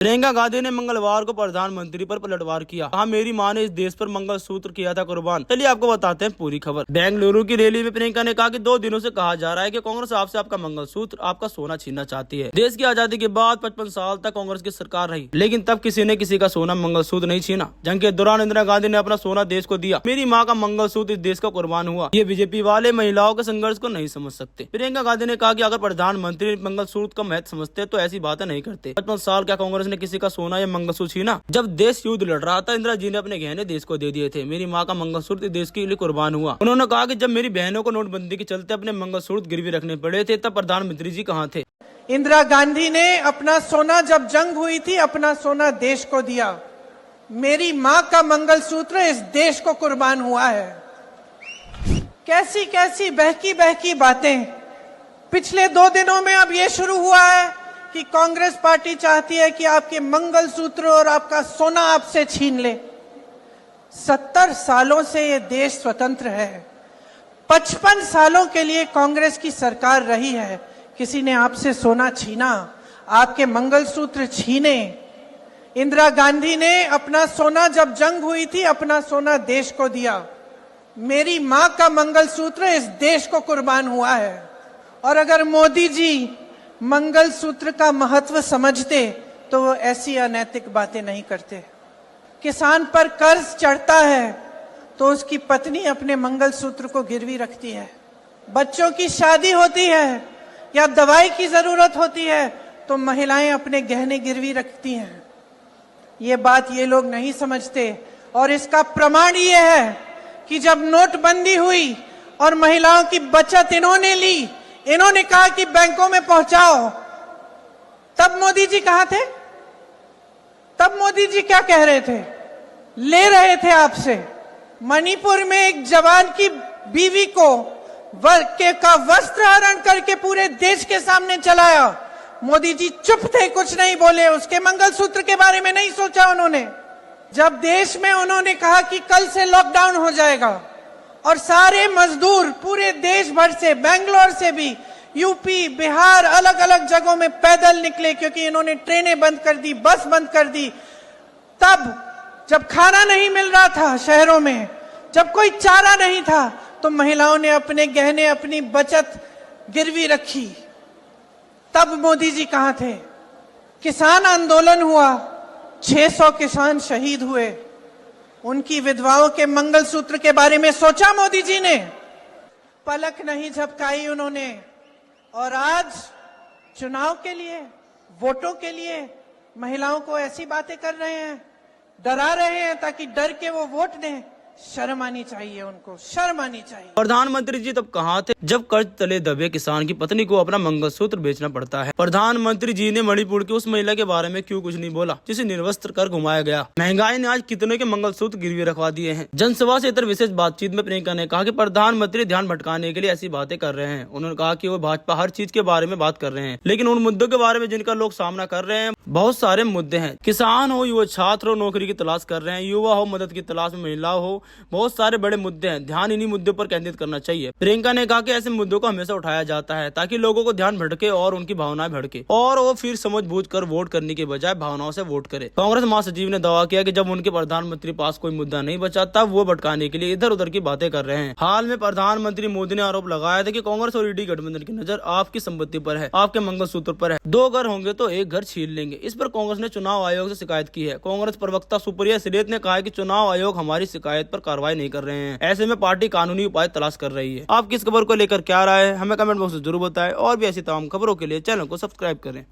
प्रियंका गांधी ने मंगलवार को प्रधानमंत्री पर पलटवार किया। कहा, मेरी मां ने इस देश पर मंगलसूत्र किया था कुर्बान। चलिए आपको बताते हैं पूरी खबर। बेंगलुरु की रैली में प्रियंका ने कहा कि 2 दिनों से कहा जा रहा है कि कांग्रेस आपसे आपका मंगलसूत्र, आपका सोना छीनना चाहती है। देश की आजादी के बाद 55 साल तक कांग्रेस की सरकार रही, लेकिन तब किसी ने किसी का सोना मंगलसूत्र नहीं छीना। जंग के दौरान इंदिरा गांधी ने अपना सोना देश को दिया। मेरी माँ का मंगलसूत्र इस देश का कुर्बान हुआ। ये बीजेपी वाले महिलाओं के संघर्ष को नहीं समझ सकते। प्रियंका गांधी ने कहा कि अगर प्रधानमंत्री मंगलसूत्र का महत्व समझते तो ऐसी बातें नहीं करते। 55 साल क्या कांग्रेस ने किसी का सोना या मंगलसूत्र छीना? जब देश युद्ध लड़ रहा था, इंदिरा जी ने अपने गहने देश को दे दिए थे। मेरी माँ का मंगलसूत्र देश के लिए कुर्बान हुआ। उन्होंने कहा कि जब मेरी बहनों को नोटबंदी के चलते अपने मंगलसूत्र गिरवी रखने पड़े थे, तब प्रधानमंत्री जी कहाँ थे? इंदिरा गांधी ने अपना सोना, जब जंग हुई थी, अपना सोना देश को दिया। मेरी माँ का मंगलसूत्र इस देश को कुर्बान हुआ है। कैसी कैसी बहकी बहकी बातें। पिछले 2 दिनों में अब ये शुरू हुआ है कि कांग्रेस पार्टी चाहती है कि आपके मंगलसूत्र और आपका सोना आपसे छीन ले। 70 सालों से ये देश स्वतंत्र है। 55 सालों के लिए कांग्रेस की सरकार रही है। किसी ने आपसे सोना छीना, आपके मंगलसूत्र छीने? इंदिरा गांधी ने अपना सोना, जब जंग हुई थी, अपना सोना देश को दिया। मेरी माँ का मंगलसूत्र इस देश को कुर्बान हुआ है। और अगर मोदी जी मंगलसूत्र का महत्व समझते तो वो ऐसी अनैतिक बातें नहीं करते। किसान पर कर्ज चढ़ता है तो उसकी पत्नी अपने मंगलसूत्र को गिरवी रखती है। बच्चों की शादी होती है या दवाई की जरूरत होती है तो महिलाएं अपने गहने गिरवी रखती हैं। ये बात ये लोग नहीं समझते। और इसका प्रमाण ये है कि जब नोटबंदी हुई और महिलाओं की बचत इन्होंने ली, इन्होंने कहा कि बैंकों में पहुंचाओ, तब मोदी जी कहां थे? तब मोदी जी क्या कह रहे थे? ले रहे थे आपसे। मणिपुर में एक जवान की बीवी को का वस्त्र हरण करके पूरे देश के सामने चलाया। मोदी जी चुप थे, कुछ नहीं बोले। उसके मंगलसूत्र के बारे में नहीं सोचा उन्होंने। जब देश में उन्होंने कहा कि कल से लॉकडाउन हो जाएगा और सारे मजदूर पूरे देश भर से, बेंगलोर से भी, यूपी, बिहार, अलग अलग जगहों में पैदल निकले, क्योंकि इन्होंने ट्रेनें बंद कर दी, बस बंद कर दी। तब जब खाना नहीं मिल रहा था शहरों में, जब कोई चारा नहीं था, तो महिलाओं ने अपने गहने, अपनी बचत गिरवी रखी। तब मोदी जी कहां थे? किसान आंदोलन हुआ, 600 किसान शहीद हुए। उनकी विधवाओं के मंगलसूत्र के बारे में सोचा मोदी जी ने? पलक नहीं झपकाई उन्होंने। और आज चुनाव के लिए, वोटों के लिए महिलाओं को ऐसी बातें कर रहे हैं, डरा रहे हैं ताकि डर के वो वोट दें। शर्म आनी चाहिए उनको, शर्म आनी चाहिए। प्रधानमंत्री जी तब कहाँ थे जब कर्ज तले दबे किसान की पत्नी को अपना मंगलसूत्र बेचना पड़ता है? प्रधानमंत्री जी ने मणिपुर की उस महिला के बारे में क्यों कुछ नहीं बोला जिसे निर्वस्त्र कर घुमाया गया? महंगाई ने आज कितने के मंगलसूत्र गिरवी रखवा दिए हैं। जनसभा से इतर विशेष बातचीत में प्रियंका ने कहा कि प्रधानमंत्री ध्यान भटकाने के लिए ऐसी बातें कर रहे हैं। उन्होंने कहा कि वो भाजपा हर चीज के बारे में बात कर रहे हैं, लेकिन उन मुद्दों के बारे में जिनका लोग सामना कर रहे हैं, बहुत सारे मुद्दे हैं। किसान हो, युवा छात्र हो, नौकरी की तलाश कर रहे हैं, युवा हो, मदद की तलाश में महिला हो, बहुत सारे बड़े मुद्दे हैं। ध्यान इन्हीं मुद्दों पर केंद्रित करना चाहिए। प्रियंका ने कहा कि ऐसे मुद्दों को हमेशा उठाया जाता है ताकि लोगों को ध्यान भटके और उनकी भावनाएं भड़के और वो फिर समझबूझकर वोट करने के बजाय भावनाओं से वोट करे। कांग्रेस महासचिव ने दावा किया कि जब उनके प्रधानमंत्री पास कोई मुद्दा नहीं बचा, तब वो भटकाने के लिए इधर उधर की बातें कर रहे हैं। हाल में प्रधानमंत्री मोदी ने आरोप लगाया था कि कांग्रेस और ईडी गठबंधन की नजर आपकी संपत्ति पर है, आपके मंगलसूत्र पर है। 2 घर होंगे तो 1 घर छीन लेंगे। इस पर कांग्रेस ने चुनाव आयोग से शिकायत की है। कांग्रेस प्रवक्ता सुप्रिया सुले ने कहा है कि चुनाव आयोग हमारी शिकायत पर कार्रवाई नहीं कर रहे हैं। ऐसे में पार्टी कानूनी उपाय तलाश कर रही है। आपकी इस खबर को लेकर क्या राय है, हमें कमेंट बॉक्स में जरूर बताएं। और भी ऐसी तमाम खबरों के लिए चैनल को सब्सक्राइब करें।